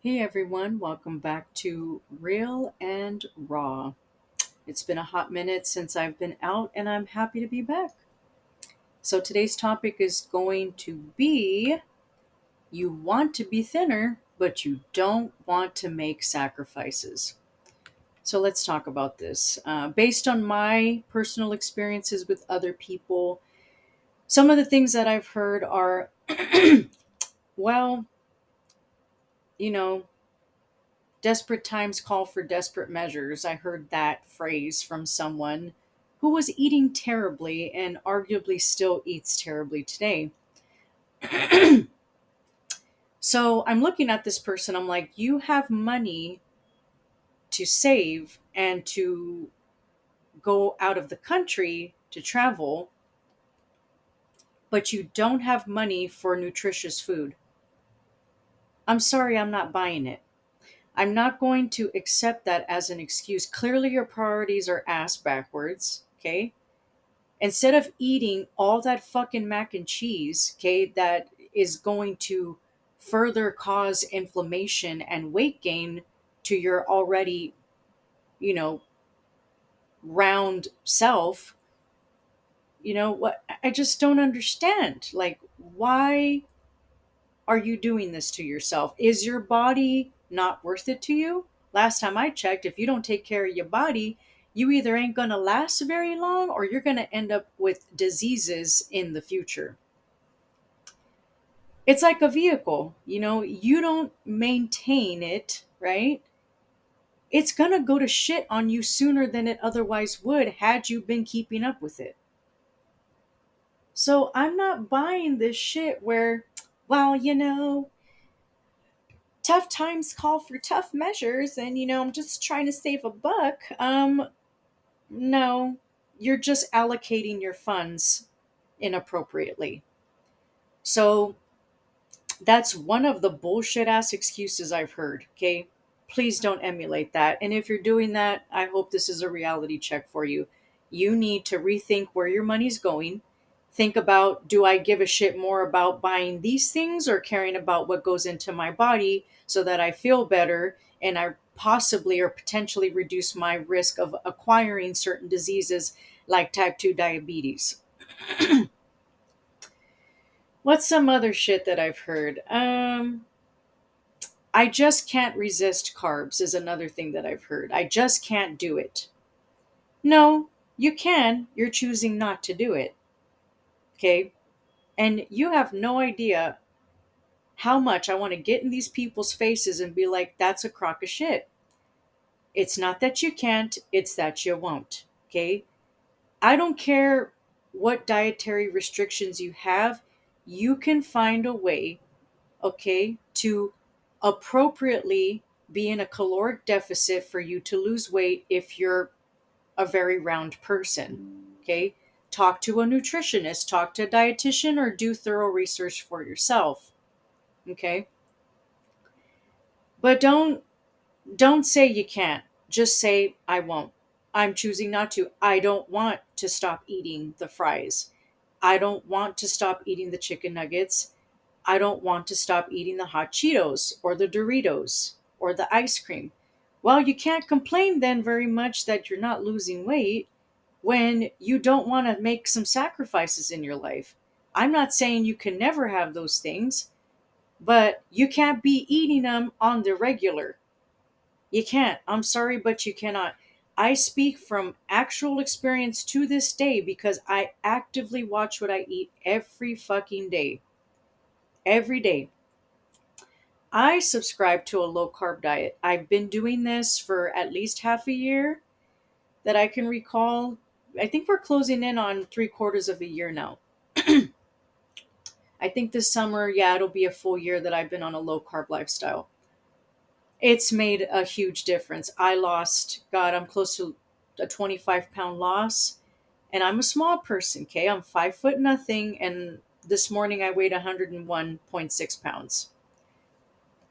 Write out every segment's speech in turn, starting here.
Hey everyone, welcome back to Real and Raw. It's been a hot minute since I've been out and I'm happy to be back. So today's topic is going to be you want to be thinner, but you don't want to make sacrifices. So let's talk about this. Based on my personal experiences with other people, some of the things that I've heard are, well, you know, desperate times call for desperate measures. I heard that phrase from someone who was eating terribly and arguably still eats terribly today. So I'm looking at this person, I'm like, you have money to save and to go out of the country to travel, but you don't have money for nutritious food. I'm sorry, I'm not buying it. I'm not going to accept that as an excuse. Clearly, your priorities are ass backwards, okay? Instead of eating all that fucking mac and cheese, okay, that is going to further cause inflammation and weight gain to your already, you know, round self, what I just don't understand. Like, why are you doing this to yourself? Is your body not worth it to you? Last time I checked, if you don't take care of your body, you either ain't going to last very long or you're going to end up with diseases in the future. It's like a vehicle, you don't maintain it, right? It's going to go to shit on you sooner than it otherwise would had you been keeping up with it. So I'm not buying this shit where, well, tough times call for tough measures and I'm just trying to save a buck. No, you're just allocating your funds inappropriately. So that's one of the bullshit ass excuses I've heard. Okay, please don't emulate that, and if you're doing that, I hope this is a reality check for you. You need to rethink where your money's going. Think about, do I give a shit more about buying these things or caring about what goes into my body so that I feel better and I possibly or potentially reduce my risk of acquiring certain diseases like type 2 diabetes. What's some other shit that I've heard? I just can't resist carbs is another thing that I've heard. I just can't do it. No, you can. You're choosing not to do it. Okay? And you have no idea how much I want to get in these people's faces and be like, that's a crock of shit. It's not that you can't, it's that you won't. Okay? I don't care what dietary restrictions you have, you can find a way, okay, to appropriately be in a caloric deficit for you to lose weight if you're a very round person. Okay. Talk to a nutritionist, talk to a dietitian, or do thorough research for yourself. Okay. But don't say you can't. Just say I won't. I'm choosing not to. I don't want to stop eating the fries. I don't want to stop eating the chicken nuggets. I don't want to stop eating the hot Cheetos or the Doritos or the ice cream. Well, you can't complain then very much that you're not losing weight when you don't want to make some sacrifices in your life. I'm not saying you can never have those things, but you can't be eating them on the regular. You can't. I'm sorry, but you cannot. I speak from actual experience to this day because I actively watch what I eat every fucking day. Every day. I subscribe to a low carb diet. I've been doing this for at least half a year that I can recall. I think we're closing in on 3/4 of a year now. I think this summer, yeah, it'll be a full year that I've been on a low carb lifestyle. It's made a huge difference. I lost, God, I'm close to a 25-pound loss. And I'm a small person, okay? I'm 5 foot nothing. And this morning I weighed 101.6 pounds.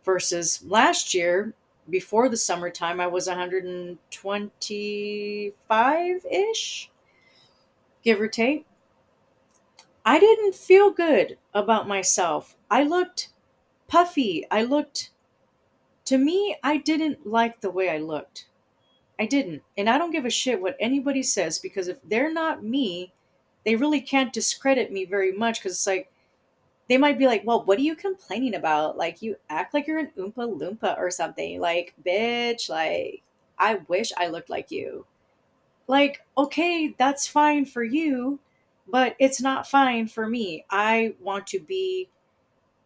Versus last year, before the summertime, I was 125 ish, give or take. I didn't feel good about myself. I looked puffy. I looked, To me, I didn't like the way I looked. I didn't. And I don't give a shit what anybody says, because if they're not me, they really can't discredit me very much, because it's like, they might be like, well, what are you complaining about? Like, you act like you're an Oompa Loompa or something. Like, bitch, like, I wish I looked like you. Like, okay, that's fine for you, but it's not fine for me. I want to be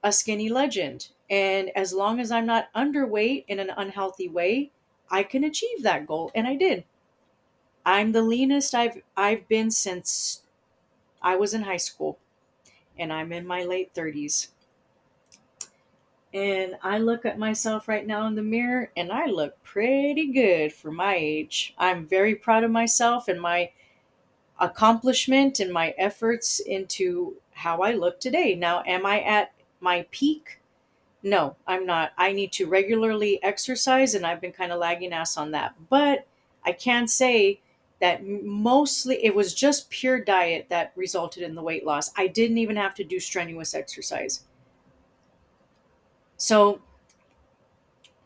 a skinny legend. And as long as I'm not underweight in an unhealthy way, I can achieve that goal. And I did. I'm the leanest I've been since I was in high school, and I'm in my late 30s. And I look at myself right now in the mirror and I look pretty good for my age. I'm very proud of myself and my accomplishment and my efforts into how I look today. Now, am I at my peak? No, I'm not. I need to regularly exercise, and I've been kind of lagging ass on that. But I can say that mostly it was just pure diet that resulted in the weight loss. I didn't even have to do strenuous exercise. So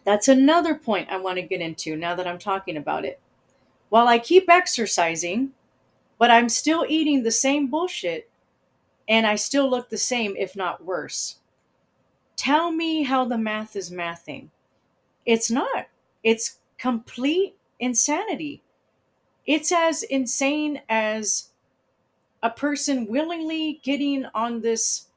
that's another point I want to get into now that I'm talking about it. While I keep exercising, but I'm still eating the same bullshit, and I still look the same, if not worse. Tell me how the math is mathing. It's not. It's complete insanity. It's as insane as a person willingly getting on this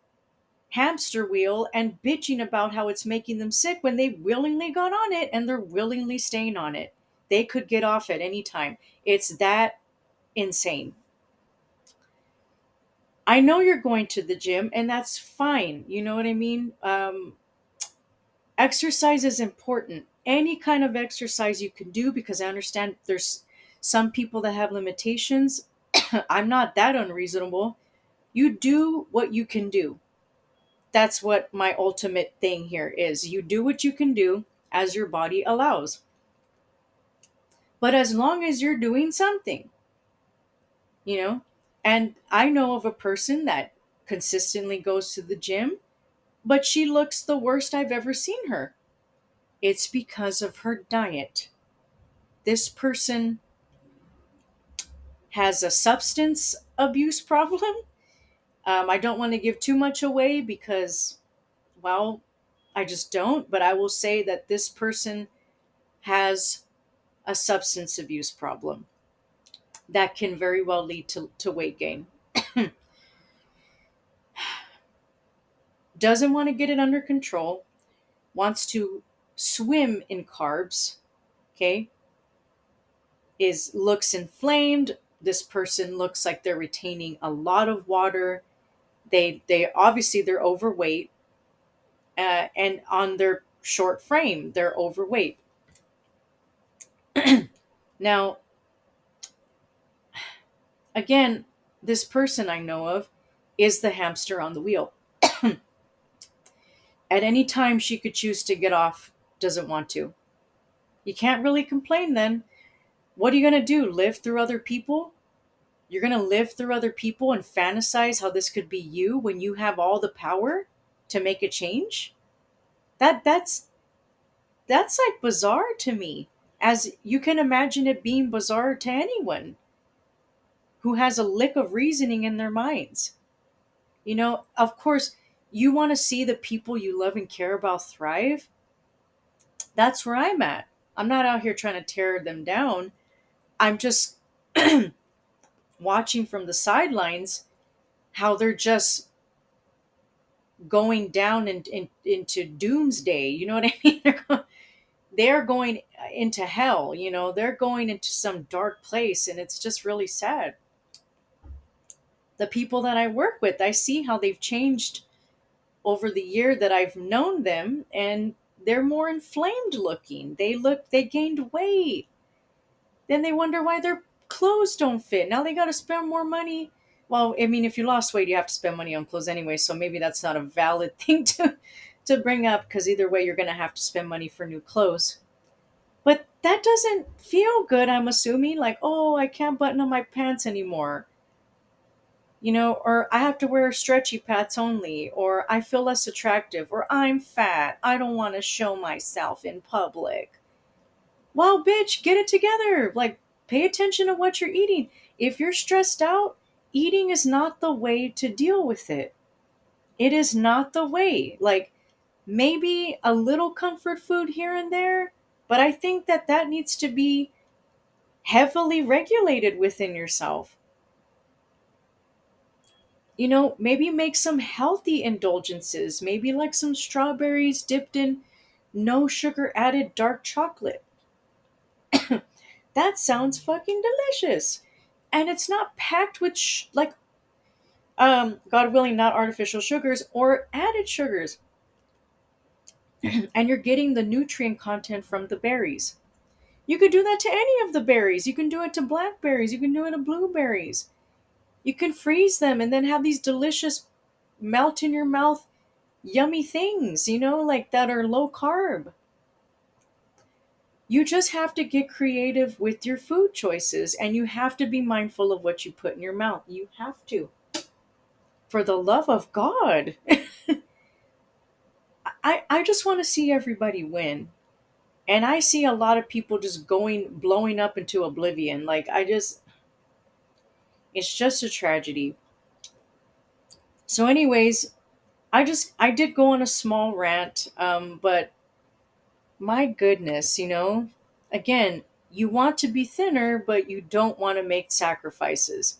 hamster wheel and bitching about how it's making them sick when they willingly got on it and they're willingly staying on it. They could get off at any time. It's that insane. I know you're going to the gym, and that's fine. You know what I mean? Exercise is important. Any kind of exercise you can do, because I understand there's some people that have limitations. I'm not that unreasonable. You do what you can do. That's what my ultimate thing here is. You do what you can do as your body allows. But as long as you're doing something, you know, and I know of a person that consistently goes to the gym, but she looks the worst I've ever seen her. It's because of her diet. This person has a substance abuse problem. I don't want to give too much away because, well, I just don't, but I will say that this person has a substance abuse problem that can very well lead to weight gain. Doesn't want to get it under control, wants to swim in carbs, okay? Is looks inflamed. This person looks like they're retaining a lot of water. They obviously they're overweight, and on their short frame, they're overweight. Now, again, this person I know of is the hamster on the wheel. At any time, she could choose to get off, doesn't want to. You can't really complain then. What are you going to do? Live through other people? You're going to live through other people and fantasize how this could be you when you have all the power to make a change? That's like bizarre to me. As you can imagine it being bizarre to anyone who has a lick of reasoning in their minds. You know, of course, you want to see the people you love and care about thrive. That's where I'm at. I'm not out here trying to tear them down. I'm just watching from the sidelines how they're just going down into doomsday. You know what I mean? They're going into hell. You know, they're going into some dark place, and it's just really sad. The people that I work with, I see how they've changed over the year that I've known them, and they're more inflamed looking. They gained weight. Then they wonder why their clothes don't fit. Now they got to spend more money. Well, I mean, if you lost weight, you have to spend money on clothes anyway, so maybe that's not a valid thing to bring up, because either way you're going to have to spend money for new clothes. But that doesn't feel good, I'm assuming. Like, oh, I can't button up my pants anymore. or I have to wear stretchy pants only, or I feel less attractive, or I'm fat. I don't want to show myself in public. Well, bitch, get it together. Like, pay attention to what you're eating. If you're stressed out, eating is not the way to deal with it. It is not the way. Like, maybe a little comfort food here and there, but I think that that needs to be heavily regulated within yourself. Maybe make some healthy indulgences, maybe like some strawberries dipped in no sugar added dark chocolate. That sounds fucking delicious. And it's not packed with like God willing, not artificial sugars or added sugars. And you're getting the nutrient content from the berries. You could do that to any of the berries. You can do it to blackberries, you can do it to blueberries. You can freeze them and then have these delicious melt in your mouth yummy things, like that are low carb. You just have to get creative with your food choices, and you have to be mindful of what you put in your mouth. You have to. For the love of God. I just want to see everybody win. And I see a lot of people just blowing up into oblivion. Like, it's just a tragedy. So, anyways, I did go on a small rant, but my goodness, again, you want to be thinner, but you don't want to make sacrifices.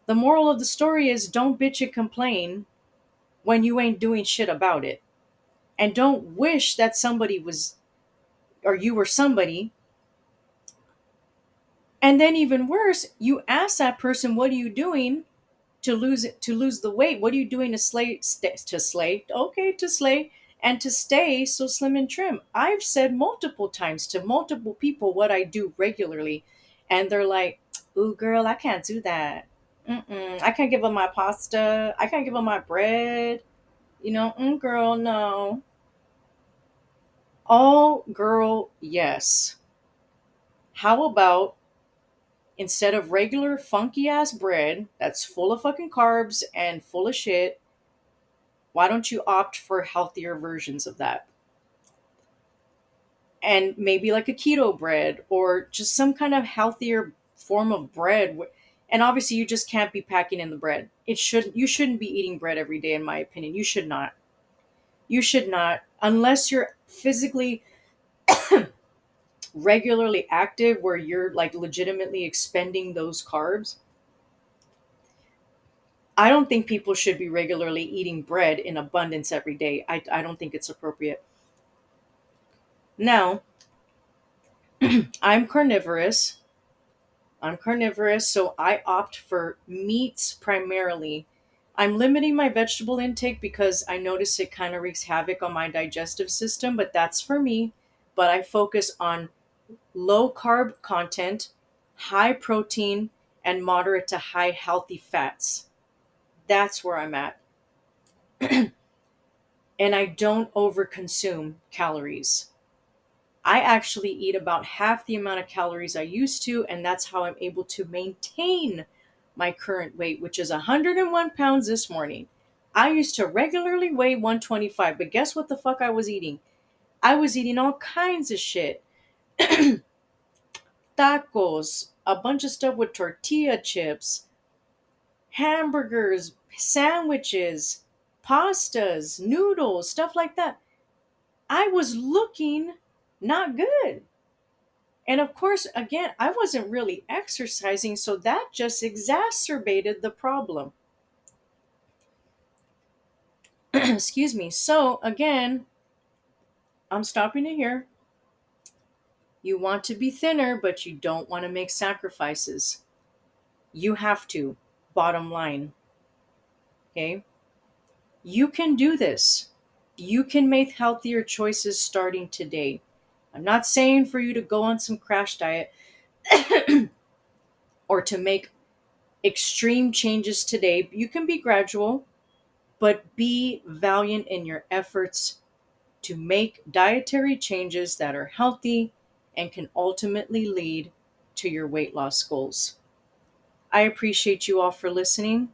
The moral of the story is don't bitch and complain when you ain't doing shit about it. And don't wish that somebody was, or you were somebody. And then even worse, you ask that person, what are you doing to lose the weight? What are you doing to slay and to stay so slim and trim? I've said multiple times to multiple people what I do regularly, and they're like, "Ooh, girl, I can't do that. I can't give up my pasta. I can't give up my bread. Girl, no." All girl, yes. How about instead of regular funky ass bread that's full of fucking carbs and full of shit, why don't you opt for healthier versions of that? And maybe like a keto bread or just some kind of healthier form of bread. And obviously you just can't be packing in the bread. You shouldn't be eating bread every day in my opinion. You should not. You should not unless you're physically regularly active where you're like legitimately expending those carbs. I don't think people should be regularly eating bread in abundance every day. I don't think it's appropriate. Now, I'm carnivorous. I'm carnivorous, so I opt for meats primarily. I'm limiting my vegetable intake because I notice it kind of wreaks havoc on my digestive system, but that's for me. But I focus on low carb content, high protein, and moderate to high healthy fats. That's where I'm at. And I don't overconsume calories. I actually eat about half the amount of calories I used to, and that's how I'm able to maintain my current weight, which is 101 pounds this morning. I used to regularly weigh 125, but guess what the fuck I was eating? I was eating all kinds of shit. Tacos, a bunch of stuff with tortilla chips, hamburgers, sandwiches, pastas, noodles, stuff like that. I was looking not good. And of course, again, I wasn't really exercising, so that just exacerbated the problem. Excuse me. So, again, I'm stopping it here. You want to be thinner, but you don't want to make sacrifices. You have to, bottom line. Okay? You can do this. You can make healthier choices starting today. I'm not saying for you to go on some crash diet or to make extreme changes today. You can be gradual, but be valiant in your efforts to make dietary changes that are healthy and can ultimately lead to your weight loss goals. I appreciate you all for listening.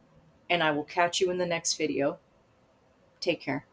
and I will catch you in the next video. Take care.